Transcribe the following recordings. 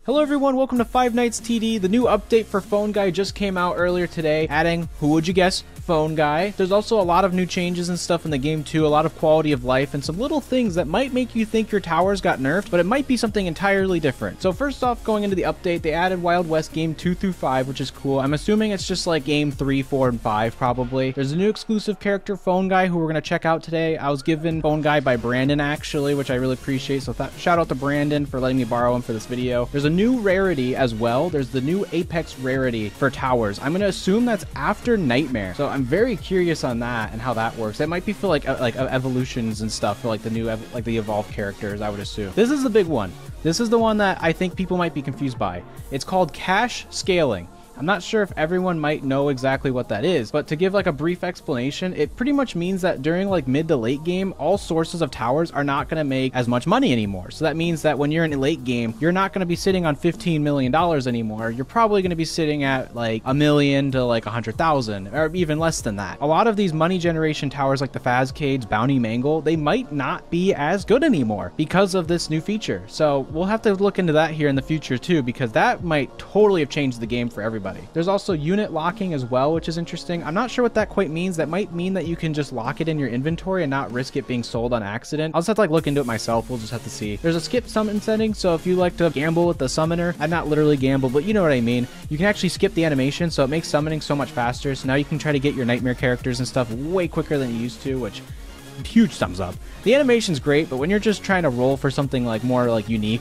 Hello everyone, welcome to Five Nights TD. The new update for Phone Guy just came out earlier today, adding, who would you guess, Phone Guy. There's also a lot of new changes and stuff in the game too, a lot of quality of life, and some little things that might make you think your towers got nerfed, but it might be something entirely different. So first off, going into the update, they added Wild West Game 2 through 5, which is cool. I'm assuming it's just like Game 3, 4, and 5 probably. There's a new exclusive character, Phone Guy, who we're going to check out today. I was given Phone Guy by Brandon actually, which I really appreciate, so shout out to Brandon for letting me borrow him for this video. There's a new rarity as well. There's the new Apex rarity for towers. I'm going to assume that's after Nightmare, so I'm very curious on that and how that works. That might be for like evolutions and stuff for like the new like the evolved characters, I would assume. This is the big one. This is the one that I think people might be confused by. It's called cache scaling. I'm not sure if everyone might know exactly what that is, but to give like a brief explanation, it pretty much means that during like mid to late game, all sources of towers are not going to make as much money anymore. So that means that when you're in a late game, you're not going to be sitting on $15 million anymore. You're probably going to be sitting at like $1 million to like 100,000 or even less than that. A lot of these money generation towers like the Fazcades, Bounty Mangle, they might not be as good anymore because of this new feature. So we'll have to look into that here in the future too, because that might totally have changed the game for everybody. There's also unit locking as well, which is interesting. I'm not sure what that quite means. That might mean that you can just lock it in your inventory and not risk it being sold on accident. I'll just have to like look into it myself. We'll just have to see. There's a skip summon setting, so if you like to gamble with the summoner, I'm not literally gamble, but you know what I mean. You can actually skip the animation, so it makes summoning so much faster. So now you can try to get your nightmare characters and stuff way quicker than you used to, which huge thumbs up. The animation's great, but when you're just trying to roll for something like more like unique,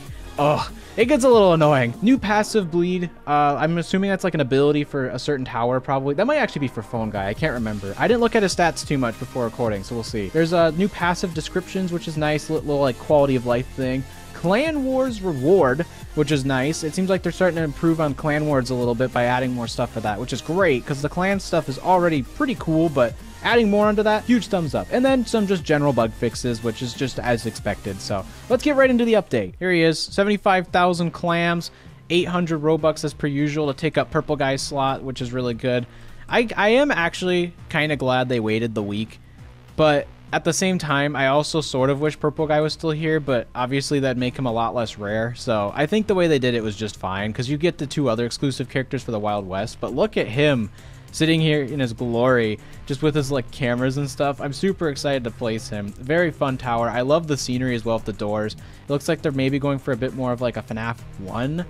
it gets a little annoying. New passive bleed. I'm assuming that's like an ability for a certain tower, probably. That might actually be for Phone Guy. I can't remember. I didn't look at his stats too much before recording, so we'll see. There's new passive descriptions, which is nice. Little like quality of life thing. Clan Wars reward, which is nice. It seems like they're starting to improve on Clan Wars a little bit by adding more stuff for that, which is great because the clan stuff is already pretty cool, but adding more onto that, huge thumbs up. And then some just general bug fixes, which is just as expected. So let's get right into the update. Here he is, 75,000 clams, 800 Robux as per usual to take up Purple Guy's slot, which is really good. I am actually kind of glad they waited the week, but at the same time, I also sort of wish Purple Guy was still here, but obviously that'd make him a lot less rare. So I think the way they did it was just fine, because you get the two other exclusive characters for the Wild West, but look at him sitting here in his glory, just with his like cameras and stuff. I'm super excited to place him. Very fun tower. I love the scenery as well with the doors. It looks like they're maybe going for a bit more of like a FNAF 1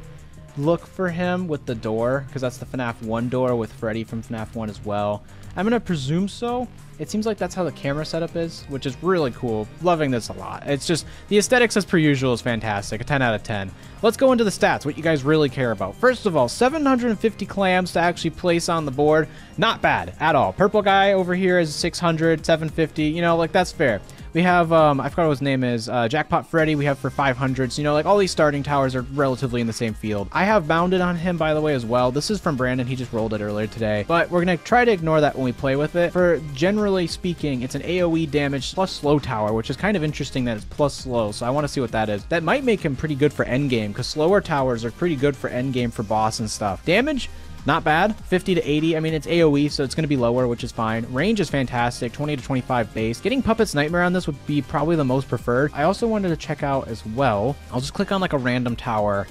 look for him with the door, because that's the FNAF 1 door with Freddy from FNAF 1 as well. I'm gonna presume so. It seems like that's how the camera setup is, which is really cool. Loving this a lot. It's just, the aesthetics as per usual is fantastic. A 10 out of 10. Let's go into the stats, what you guys really care about. First of all, 750 clams to actually place on the board. Not bad at all. Purple Guy over here is 600, 750. You know, like that's fair. We have, I forgot what his name is, Jackpot Freddy we have for 500. So, you know, like all these starting towers are relatively in the same field. I have Bounded on him, by the way, as well. This is from Brandon. He just rolled it earlier today. But we're going to try to ignore that when we play with it. For generally speaking, it's an AoE damage plus slow tower, which is kind of interesting that it's plus slow. So I want to see what that is. That might make him pretty good for endgame, because slower towers are pretty good for endgame for boss and stuff. Damage? Not bad, 50 to 80. I mean, it's AoE, so it's going to be lower, which is fine. Range is fantastic, 20 to 25 base. Getting Puppet's Nightmare on this would be probably the most preferred. I also wanted to check out as well. I'll just click on like a random tower.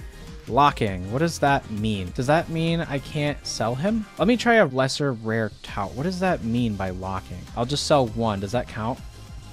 Locking. What does that mean? Does that mean I can't sell him? Let me try a lesser rare tower. What does that mean by locking? I'll just sell one. Does that count?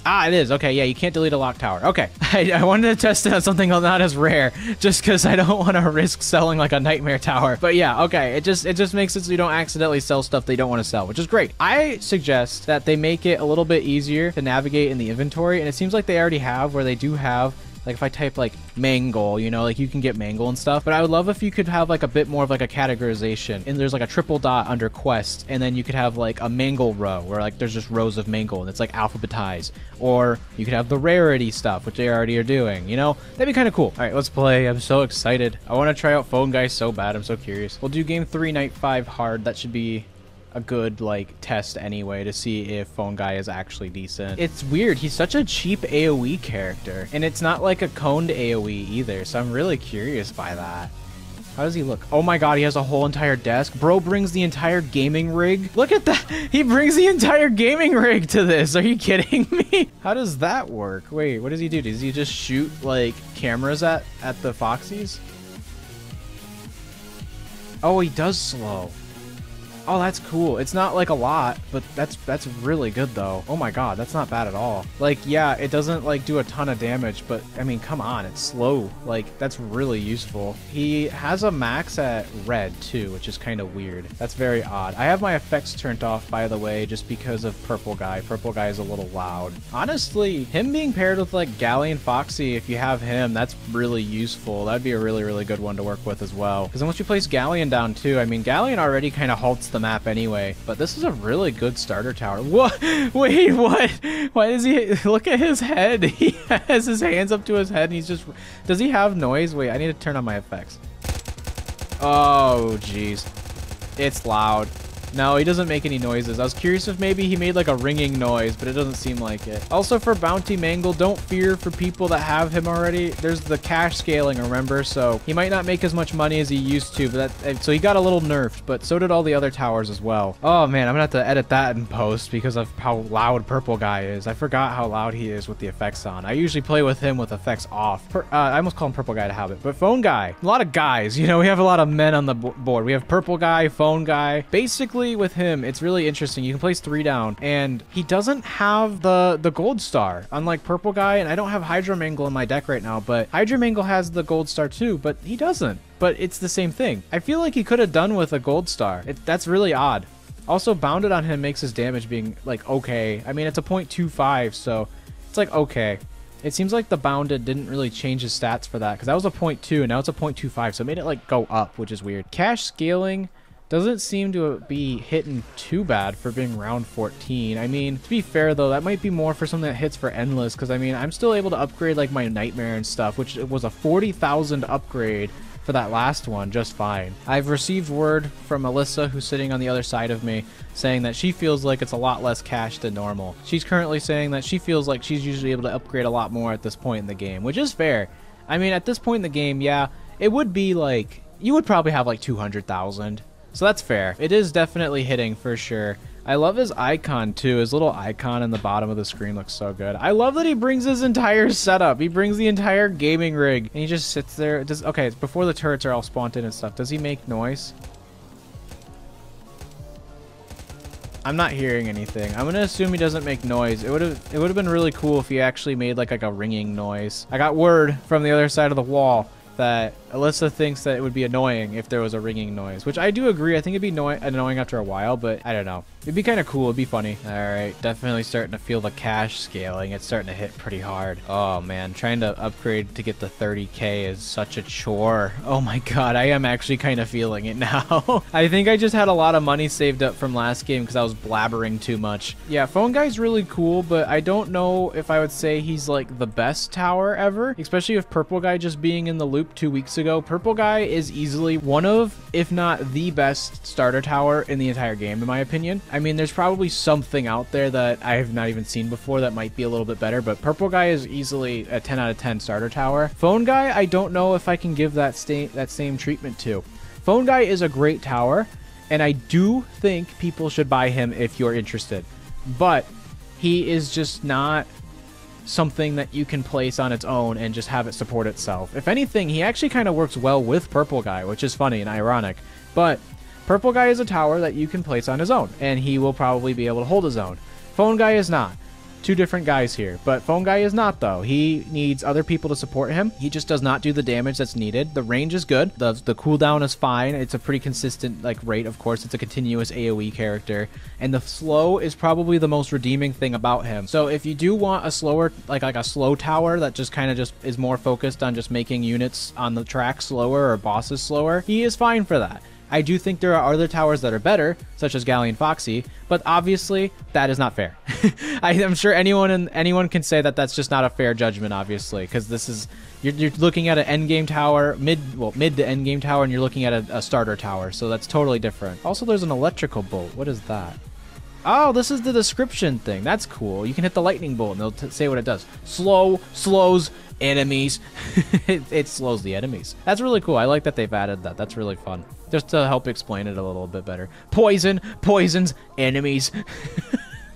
Ah, it is. Okay, yeah, you can't delete a locked tower. Okay, I wanted to test it on something not as rare, just because I don't want to risk selling like a nightmare tower. But yeah, okay, it just makes it so you don't accidentally sell stuff they don't want to sell, which is great. I suggest that they make it a little bit easier to navigate in the inventory, and it seems like they already have, where they do have, like if I type like Mangle, you know, like you can get Mangle and stuff, but I would love if you could have like a bit more of like a categorization, and there's like a triple dot under quest, and then you could have like a Mangle row where like there's just rows of Mangle and it's like alphabetized, or you could have the rarity stuff, which they already are doing, you know. That'd be kind of cool. All right, let's play. I'm so excited. I want to try out Phone Guy so bad. I'm so curious. We'll do game 3 night 5 hard. That should be a good like test anyway to see if Phone Guy is actually decent. It's weird, he's such a cheap AoE character, and it's not like a coned AoE either, so I'm really curious by that. How does he look? Oh my god, he has a whole entire desk. Bro brings the entire gaming rig. Look at that. He brings the entire gaming rig to this. Are you kidding me? How does that work? Wait, what does he do? Does he just shoot like cameras at the Foxies? Oh, he does slow. Oh, that's cool. It's not like a lot, but that's really good though. Oh my god, that's not bad at all. Like, yeah, it doesn't like do a ton of damage, but I mean, come on, it's slow. Like, that's really useful. He has a max at red too, which is kind of weird. That's very odd. I have my effects turned off, by the way, just because of Purple Guy. Purple Guy is a little loud. Honestly, him being paired with like Galleon Foxy, if you have him, that's really useful. That'd be a really good one to work with as well. Because once you place Galleon down too, I mean, Galleon already kind of halts the map anyway, but this is a really good starter tower. What? Wait, what? Why does he look at his head? He has his hands up to his head and he's just, does he have noise? Wait, I need to turn on my effects. Oh jeez, it's loud. No, he doesn't make any noises. I was curious if maybe he made like a ringing noise, but it doesn't seem like it. Also for Bounty Mangle, don't fear for people that have him already. There's the cash scaling, remember? So he might not make as much money as he used to, but so he got a little nerfed, but so did all the other towers as well. Oh man, I'm gonna have to edit that in post because of how loud Purple Guy is. I forgot how loud he is with the effects on. I usually play with him with effects off. I almost call him Purple Guy to habit, but Phone Guy. A lot of guys, you know, we have a lot of men on the board. We have Purple Guy, Phone Guy. Basically, with him, it's really interesting. You can place 3 down, and he doesn't have the gold star, unlike Purple Guy, and I don't have Hydro Mangle in my deck right now, but Hydro Mangle has the gold star too, but he doesn't. But it's the same thing. I feel like he could have done with a gold star. That's really odd. Also, Bounded on him makes his damage being, like, okay. I mean, it's a 0.25, so it's, like, okay. It seems like the Bounded didn't really change his stats for that, because that was a 0.2, and now it's a 0.25, so it made it, like, go up, which is weird. Cash scaling doesn't seem to be hitting too bad for being round 14. I mean, to be fair though, that might be more for something that hits for endless, because I mean, I'm still able to upgrade like my Nightmare and stuff, which was a 40,000 upgrade for that last one just fine. I've received word from Alyssa, who's sitting on the other side of me, saying that she feels like it's a lot less cash than normal. She's currently saying that she feels like she's usually able to upgrade a lot more at this point in the game, which is fair. I mean, at this point in the game, yeah, it would be like, you would probably have like 200,000. So that's fair. It is definitely hitting for sure. I love his icon too. His little icon in the bottom of the screen looks so good. I love that he brings his entire setup. He brings the entire gaming rig and he just sits there. Okay, it's before the turrets are all spawned in and stuff. Does he make noise? I'm not hearing anything. I'm gonna assume he doesn't make noise. It would have been really cool if he actually made like a ringing noise. I got word from the other side of the wall that Alyssa thinks that it would be annoying if there was a ringing noise, which I do agree. I think it'd be annoying after a while, but I don't know. It'd be kind of cool. It'd be funny. All right, definitely starting to feel the cash scaling. It's starting to hit pretty hard. Oh man, trying to upgrade to get the 30K is such a chore. Oh my god, I am actually kind of feeling it now. I think I just had a lot of money saved up from last game because I was blabbering too much. Yeah, Phone Guy's really cool, but I don't know if I would say he's like the best tower ever, especially with Purple Guy just being in the loop 2 weeks ago. Purple Guy is easily one of, if not the best starter tower in the entire game, in my opinion. I mean, there's probably something out there that I have not even seen before that might be a little bit better, but Purple Guy is easily a 10 out of 10 starter tower. Phone Guy, I don't know if I can give that same treatment to. Phone Guy is a great tower, and I do think people should buy him if you're interested, but he is just not something that you can place on its own and just have it support itself. If anything, he actually kind of works well with Purple Guy, which is funny and ironic, but Purple Guy is a tower that you can place on his own, and he will probably be able to hold his own. Phone Guy is not. Two different guys here, but Phone Guy is not though. He needs other people to support him. He just does not do the damage that's needed. The range is good. The cooldown is fine. It's a pretty consistent like rate, of course. It's a continuous AoE character, and the slow is probably the most redeeming thing about him. So if you do want a slower, like a slow tower that just kind of just is more focused on just making units on the track slower or bosses slower, he is fine for that. I do think there are other towers that are better, such as Galleon Foxy, but obviously that is not fair. I'm sure anyone can say that that's just not a fair judgment, obviously, because this is you're looking at an endgame tower, mid to endgame tower, and you're looking at a starter tower, so that's totally different. Also, there's an electrical bolt. What is that? Oh, this is the description thing. That's cool. You can hit the lightning bolt and they'll say what it does. Slows enemies. it slows the enemies. That's really cool. I like that they've added that. That's really fun. Just to help explain it a little bit better. Poisons enemies.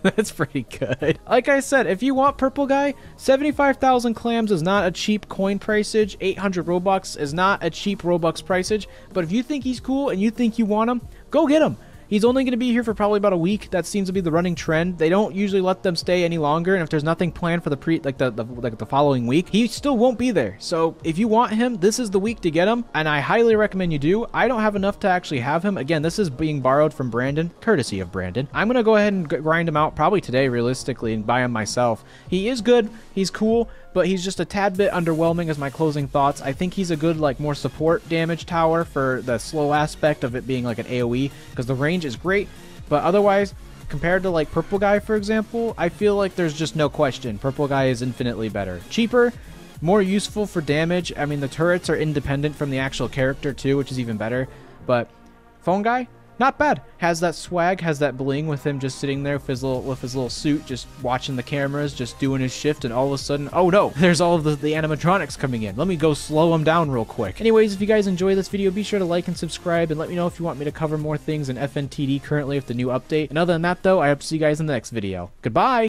That's pretty good. Like I said, if you want Purple Guy, 75,000 clams is not a cheap coin priceage. 800 Robux is not a cheap Robux priceage. But if you think he's cool and you think you want him, go get him. He's only going to be here for probably about a week. That seems to be the running trend. They don't usually let them stay any longer, and if there's nothing planned for the following week, he still won't be there. So if you want him, this is the week to get him, and I highly recommend you do. I don't have enough to actually have him. Again, this is being borrowed from Brandon, courtesy of Brandon. I'm going to go ahead and grind him out probably today, realistically, and buy him myself. He is good. He's cool, but he's just a tad bit underwhelming as my closing thoughts. I think he's a good, like, more support damage tower for the slow aspect of it being like an AoE, because the range is great, but otherwise, compared to like Purple Guy, for example, I feel like there's just no question. Purple Guy is infinitely better. Cheaper, more useful for damage. I mean, the turrets are independent from the actual character too, which is even better, but Phone Guy, not bad. Has that swag, has that bling with him just sitting there with his little suit, just watching the cameras, just doing his shift, and all of a sudden, oh no, there's all of the animatronics coming in. Let me go slow him down real quick. Anyways, if you guys enjoy this video, be sure to like and subscribe, and let me know if you want me to cover more things in FNTD currently with the new update. And other than that though, I hope to see you guys in the next video. Goodbye!